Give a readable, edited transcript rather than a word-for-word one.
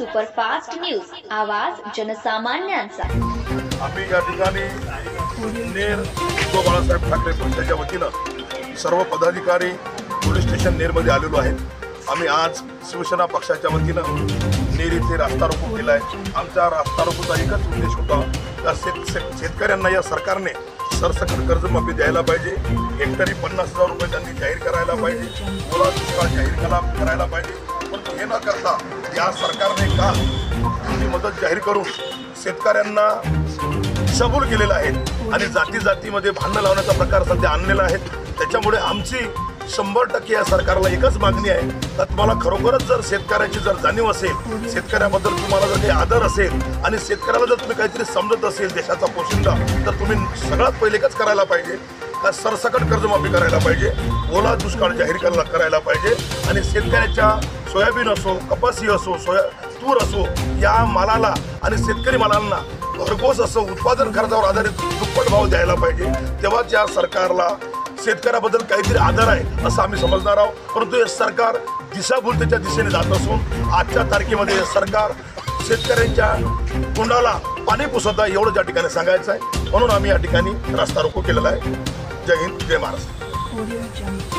Superfast news, आवाज जनसामान्यांचा। आम्ही या ठिकाणी नेर उद्धव बाळासाहेब ठाकरे पक्षाच्या वतीनं सर्व पदाधिकारी पोलीस स्टेशन नेरमध्ये आलेलो आहेत। आम्ही आज शिवसेना पक्षाच्या वतीनं नेर येथे रास्ता रोको केला आहे। आमचा रास्ता रोकोचा एकच उद्देश होता, त्या शेतकऱ्यांना या सरकारने सरसकट कर्जमाफी द्यायला पाहिजे, हेक्टरी 50,000 रुपये त्यांनी जाहीर करायला पाहिजे, ओला दुष्काळ जाहीर करायला पाहिजे। पण हे न करता या सरकारने का मदत जाहीर करून शेतकऱ्यांना दिशाभूल केलेला आहे आणि जाती जातीमध्ये भांडण लावण्याचा प्रकार सध्या आणलेला आहे। त्याच्यामुळे आमची 100% या सरकारला एकच मागणी आहे की तुम्हाला खरोखरच जर शेतकऱ्याची जर जाणीव असेल, शेतकऱ्याबद्दल तुम्हाला जर काही आदर असेल आणि शेतकऱ्याला जर तुम्ही काहीतरी समजत असेल देशाचा पोशिंदा, तर तुम्ही सगळ्यात पहिले एकच करायला पाहिजे का सरसकट कर्जमाफी करायला पाहिजे, ओला दुष्काळ जाहीर करायला पाहिजे आणि शेतकऱ्याच्या सोयाबीन असो, कपासी असो, तूर असो या मालाला आणि शेतकरी मालांना भरघोस असं उत्पादन खर्चावर आधारित दुप्पट भाव द्यायला पाहिजे। तेव्हाच या सरकारला शेतकऱ्याबद्दल काहीतरी आदर आहे असं आम्ही समजणार आहोत। परंतु हे सरकार दिशाभूलतेच्या दिशेने जात असून आजच्या तारखेमध्ये हे सरकार शेतकऱ्यांच्या तोंडाला पाणी पुसत आहे एवढं या ठिकाणी सांगायचं आहे। म्हणून आम्ही या ठिकाणी रास्ता रोको केलेला आहे। जय हिंद, जय महाराष्ट्र।